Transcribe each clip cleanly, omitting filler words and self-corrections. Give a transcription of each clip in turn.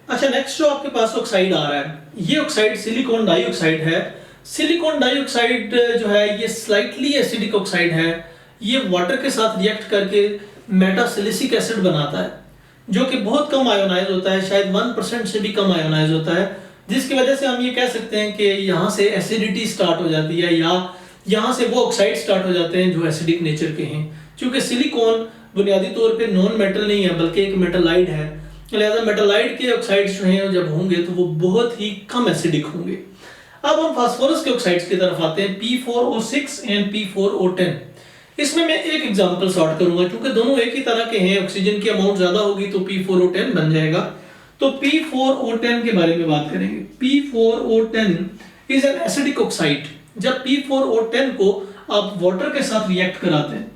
अच्छा, नेक्स्ट जो आपके पास ऑक्साइड आ रहा है, ये ऑक्साइड सिलिकॉन डाइऑक्साइड है। सिलिकॉन डाइऑक्साइड जो है ये स्लाइटली एसिडिक ऑक्साइड है। ये वाटर के साथ रिएक्ट करके मेटासिलिसिक एसिड बनाता है, जो कि बहुत कम आयोनाइज होता है, शायद 1% से भी कम आयोनाइज होता है, जिसकी वजह से हम ये कह सकते हैं कि यहाँ से एसिडिटी स्टार्ट हो जाती है, या यहाँ से वो ऑक्साइड स्टार्ट हो जाते हैं जो एसिडिक नेचर के हैं। क्योंकि सिलिकॉन बुनियादी तौर पे नॉन मेटल नहीं है बल्कि एक मेटालाइड है, लिहाजा मेटालाइड के ऑक्साइड्स जो हैं जब होंगे तो वो बहुत ही कम एसिडिक होंगे। अब हम फास्फोरस के ऑक्साइड्स की तरफ आते हैं, P4O6 एंड P4O10। इसमें मैं एक एग्जांपल सॉर्ट करूंगा, क्योंकि दोनों एक ही तरह के हैं, ऑक्सीजन की अमाउंट ज्यादा होगी तो P4O10 बन जाएगा। तो P4O10 के बारे में बात करेंगे। P4O10 is an acidic oxide. जब P4O10 को आप वाटर के साथ रिएक्ट कराते हैं,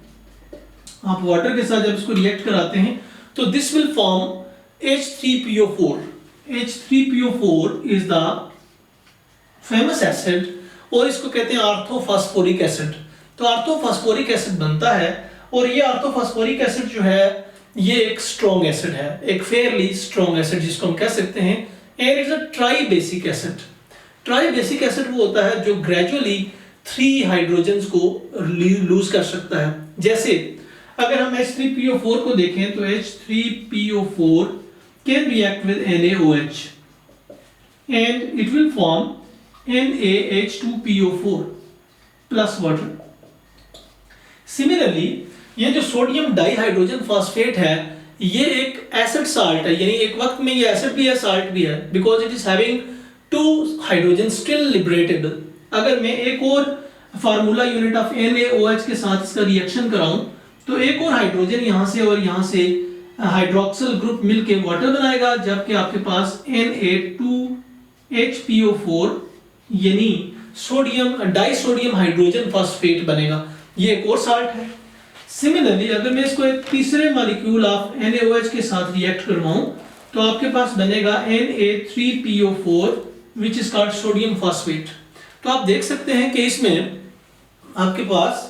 आप वाटर के साथ जब इसको रिएक्ट कराते हैं तो this will form H3PO4. H3PO4 is the famous acid और इसको कहते हैं आर्थोफॉस्फोरिक एसिड। तो आर्थोफॉस्फोरिक एसिड बनता है और ये आर्थोफॉस्फोरिक एसिड जो है ये एक स्ट्रॉन्ग एसिड है, एक फेयरली स्ट्रॉन्ग एसिड जिसको हम कह सकते हैं, and it's a try basic acid. Try basic acid वो होता है जो ग्रेजुअली 3 हाइड्रोजन्स को लूज कर सकता है। जैसे अगर हम H3PO4 को देखें तो H3PO4 can react with NaOH and it will form NaH2PO4 plus water. Similarly, ये जो सोडियम डाइहाइड्रोजन फॉस्फेट है ये एक एसिड साल्ट है, यानी एक वक्त में ये एसिड भी है साल्ट भी है, because it is having 2 hydrogen still liberatable. अगर मैं एक और फार्मूला यूनिट ऑफ NaOH के साथ इसका रिएक्शन कराऊं तो एक और हाइड्रोजन यहाँ से और यहाँ से हाइड्रोक्सिल ग्रुप मिलके वाटर बनाएगा, जबकि आपके पास Na2HPO4 यानी सोडियम डाइसोडियम हाइड्रोजन फॉस्फेट बनेगा। ये एक और साल्ट है। सिमिलरली अगर मैं इसको एक तीसरे मॉलिक्यूल ऑफ NaOH के साथ रिएक्ट करवाऊं तो आपके पास बनेगा Na3PO4 which is called sodium phosphate. तो आप देख सकते हैं कि इसमें आपके पास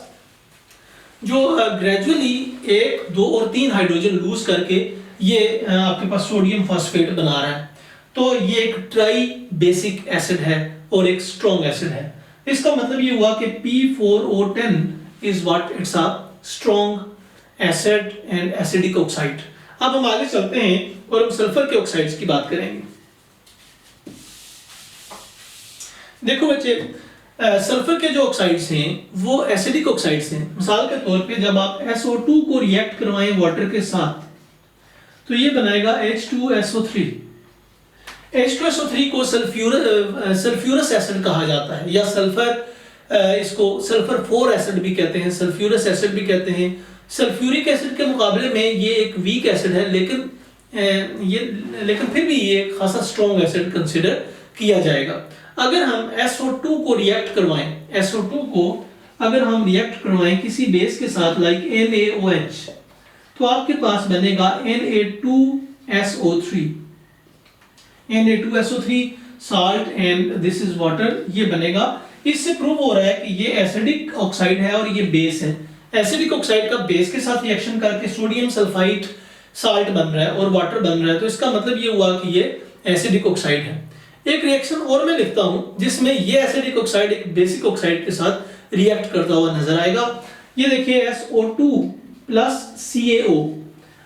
जो ग्रेजुअली 1, 2 और 3 हाइड्रोजन लूज करके ये आपके पास सोडियम फॉस्फेट बना रहा है। तो ये एक ट्राई बेसिक एसिड है और एक स्ट्रॉन्ग एसिड है। इसका मतलब ये हुआ कि P4O10 is what, it's a strong acid and acidic oxide. अब हम आगे चलते हैं और हम सल्फर के ऑक्साइड्स की बात करेंगे। देखो बच्चे, सल्फर के जो ऑक्साइड्स हैं वो एसिडिक ऑक्साइड्स हैं। मिसाल के तौर पे जब आप SO2 को रिएक्ट करवाएं वाटर के साथ तो ये बनाएगा H2SO3। H2SO3 को सल्फ्यूरस एसिड कहा जाता है, या सल्फर इसको सल्फर 4 एसिड भी कहते हैं, सल्फ्यूरस एसिड भी कहते हैं। सल्फ्यूरिक एसिड के मुकाबले में ये एक वीक एसिड है, लेकिन फिर भी ये खासा स्ट्रॉन्ग एसिड कंसिडर किया जाएगा। अगर हम SO2 को रिएक्ट करवाएं, SO2 को अगर हम रिएक्ट करवाएं किसी बेस के साथ लाइक NaOH तो आपके पास बनेगा Na2SO3। Na2SO3 salt and this is water, ये बनेगा। इससे प्रूव हो रहा है कि ये एसिडिक ऑक्साइड है और ये बेस है। एसिडिक ऑक्साइड का बेस के साथ रिएक्शन करके सोडियम सल्फाइड साल्ट बन रहा है और वाटर बन रहा है, तो इसका मतलब ये हुआ कि ये एसिडिक ऑक्साइड है। एक रिएक्शन और मैं लिखता हूं जिसमें ये एसिडिक ऑक्साइड एक बेसिक ऑक्साइड के साथ रिएक्ट करता हुआ नजर आएगा। ये देखिए SO2 प्लस CaO।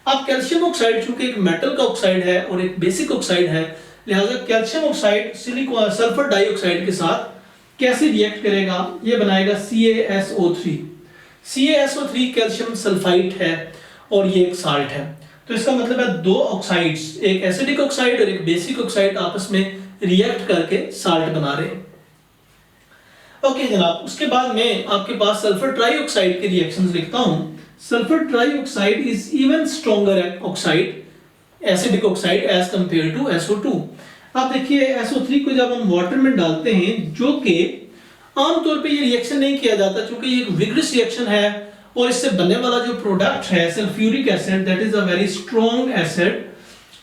अब कैल्शियम ऑक्साइड चूंकि एक मेटल का ऑक्साइड है और एक बेसिक ऑक्साइड है, लिहाजा कैल्शियम ऑक्साइड सल्फर डाइऑक्साइड के साथ कैसे रिएक्ट करेगा, ये बनाएगा CaSO3। CaSO3 कैल्शियम सल्फाइड है और ये एक साल्ट है। तो इसका मतलब है 2 ऑक्साइड्स, एक एसिडिक ऑक्साइड और एक बेसिक ऑक्साइड आपस में रिएक्ट करके साल्ट बना रहे हैं। ओके जनाब, उसके बाद मैं आपके पास सल्फर ट्राइऑक्साइड के रिएक्शंस लिखता हूं। Sulphur trioxide is even stronger oxide, acidic oxide as compare to SO2। आप देखिए SO3 को जब हम वाटर में डालते हैं, जो कि आमतौर पे ये रिएक्शन नहीं किया जाता क्योंकि ये एक विग्रस रिएक्शन है और इससे बनने वाला जो प्रोडक्ट है sulphuric acid, that is a very strong acid,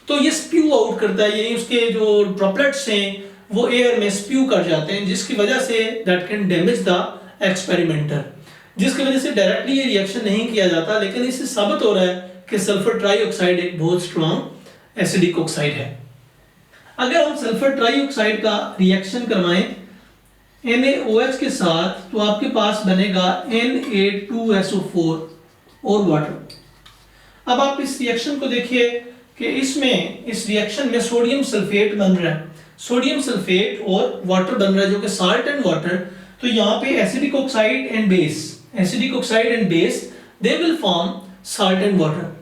तो ये स्प्यू आउट करता है, यानी उसके जो ड्रॉपलेट्स हैं वो एयर में स्प्यू कर जाते हैं, जिसकी वजह say that can damage the experimenter, जिसकी वजह से डायरेक्टली ये रिएक्शन नहीं किया जाता, लेकिन इससे साबित हो रहा है कि सल्फर ट्राइऑक्साइड एक बहुत स्ट्रॉन्ग एसिडिक ऑक्साइड है। अगर हम सल्फर ट्राईऑक्साइड का रिएक्शन करवाएं NaOH के साथ तो आपके पास बनेगा Na2SO4 और वाटर। अब आप इस रिएक्शन को देखिए कि इसमें इस रिएक्शन में सोडियम सल्फेट बन रहा है, सोडियम सल्फेट और वाटर बन रहा है जो कि साल्ट एंड वाटर। तो यहाँ पे acidic oxide and base, acidic oxide and base they will form salt and water.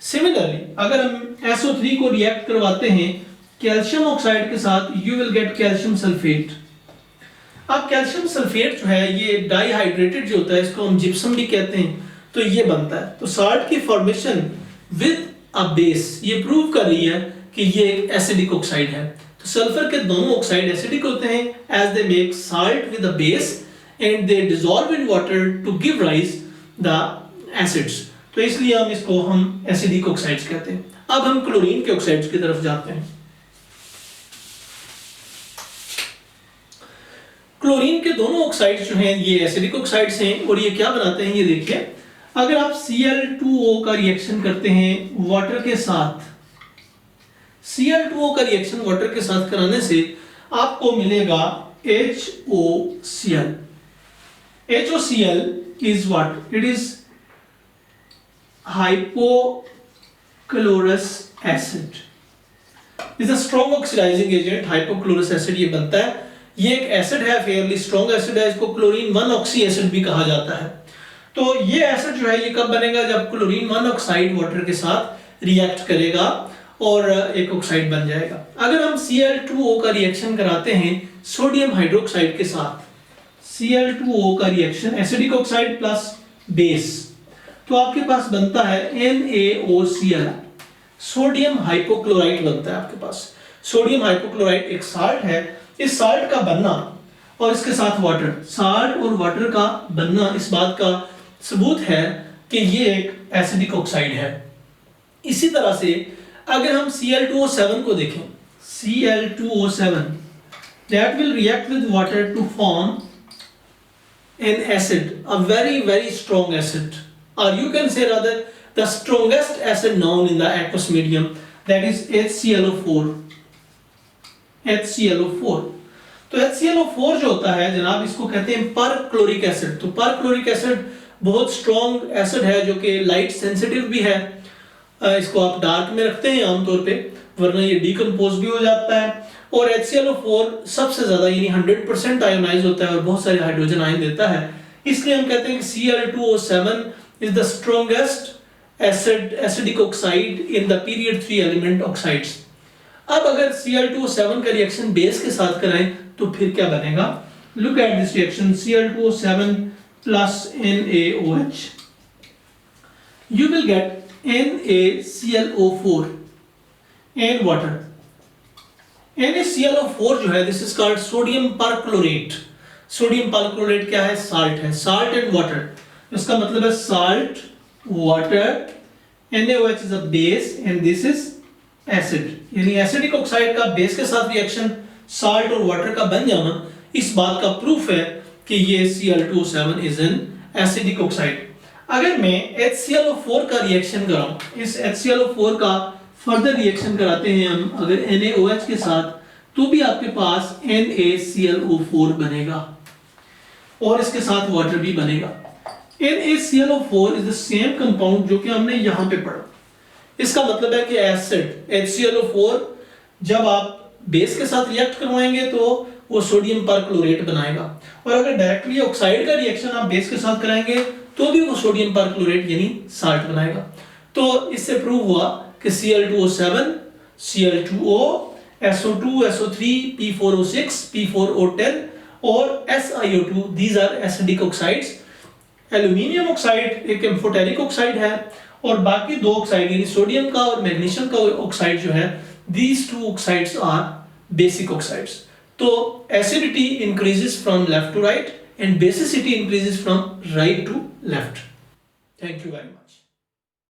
Similarly अगर हम SO3 को रिएक्ट करवाते हैं कैल्शियम ऑक्साइड के साथ, you will get calcium sulphate. अब कैल्शियम सल्फेट जो है ये डाइहाइड्रेटेड जो होता है, इसको हम जिप्सम भी कहते हैं, तो ये बनता है। तो साल्ट की फॉर्मेशन विद अ बेस ये प्रूव कर रही है कि ये एक एसिडिक ऑक्साइड है। तो सल्फर के दोनों ऑक्साइड एसिडिक होते हैं as they make salt with a base and they dissolve in water to give rise the acids. तो इसलिए हम एसिडिक ऑक्साइड्स कहते हैं। अब हम क्लोरीन के ऑक्साइड्स की तरफ जाते हैं। क्लोरीन के दोनों ऑक्साइड्स जो हैं ये एसिडिक ऑक्साइड्स हैं और ये क्या बनाते हैं ये देखिए। अगर आप Cl2O का रिएक्शन करते हैं वाटर के साथ, Cl2O का रिएक्शन वाटर के साथ कराने से आपको मिलेगा HOCl। HOCl is what? It is hypochlorous acid. It's a strong oxidizing agent, hypochlorous acid ये बनता है। ये एक एसिड है, फेयरली स्ट्रॉन्ग एसिड है, इसको क्लोरीन 1 ऑक्सी एसिड भी कहा जाता है। तो ये एसिड जो है ये कब बनेगा? जब क्लोरीन 1 ऑक्साइड वाटर के साथ रिएक्ट करेगा और एक ऑक्साइड बन जाएगा। अगर हम Cl2O का रिएक्शन कराते हैं सोडियम हाइड्रोक्साइड के साथ, Cl2O का reaction acidic oxide plus base, तो आपके पास बनता है NaOCl, सोडियम हाइपोक्लोराइट बनता है आपके पास। सोडियम हाइपोक्लोराइट एक साल्ट है। इस साल्ट का बनना और इसके साथ वाटर, साल्ट और वाटर का बनना इस बात का सबूत है कि ये एक एसिडिक ऑक्साइड है। इसी तरह से अगर हम Cl2O7 को देखें, Cl2O7 that will react with water to form an acid, a very strong acid, or you can say rather the strongest acid known in the aqueous medium, that is HClO4। HClO4, तो HClO4 जो होता है जनाब, इसको कहते हैं perchloric acid. तो perchloric acid बहुत स्ट्रॉन्ग एसिड है जो कि लाइट सेंसिटिव भी है। इसको आप डार्क में रखते हैं आमतौर पे, वरना ये डिकम्पोज भी हो जाता है। और HClO4 सबसे ज्यादा यानी 100% आयोनाइज होता है और बहुत सारे हाइड्रोजन आयन देता है। इसलिए हम कहते हैं कि Cl2O7 is the strongest acidic oxide in the period 3 element oxides। अब अगर Cl2O7 का रिएक्शन बेस के साथ कराएं तो फिर क्या बनेगा? Look at this reaction, Cl2O7 plus NaOH, you will get NaClO4 and water। NaClO4 जो है this is called sodium perchlorate. Sodium perchlorate क्या है? साल्ट है, साल्ट एंड वाटर। इसका मतलब है salt, water, NaOH is a base and this is acid. यानी acidic oxide का बेस के साथ रिएक्शन साल्ट और वाटर का बन जाना इस बात का प्रूफ है कि ये Cl2O7 is an acidic oxide. अगर मैं HClO4 का रिएक्शन कराऊं, इस HClO4 का फर्दर रिएक्शन कराते हैं हम अगर NaOH के साथ, तो भी आपके पास NaClO4 बनेगा और इसके साथ वाटर भी बनेगा। NaClO4 is the same compound जो कि हमने यहां पे पढ़ा। इसका मतलब है कि एसिड HClO4 जब आप बेस के साथ रिएक्ट करवाएंगे तो वो सोडियम परक्लोरेट बनाएगा, और अगर डायरेक्टली ऑक्साइड का रिएक्शन आप बेस के साथ कराएंगे तो भी वो सोडियम परक्लोरेट यानी साल्ट बनाएगा। तो इससे प्रूव हुआ कि Cl2O7, Cl2O, SO2, SO3, P4O6, P4O10 और SiO2, these are acidic oxides। Aluminium oxide एक एम्फोटेरिक ऑक्साइड है और बाकी दो ऑक्साइड यानी सोडियम का और मैग्नीशियम का ऑक्साइड जो है, these two oxides are basic oxides। तो acidity increases from left to right and basicity increases from right to left। Thank you very much।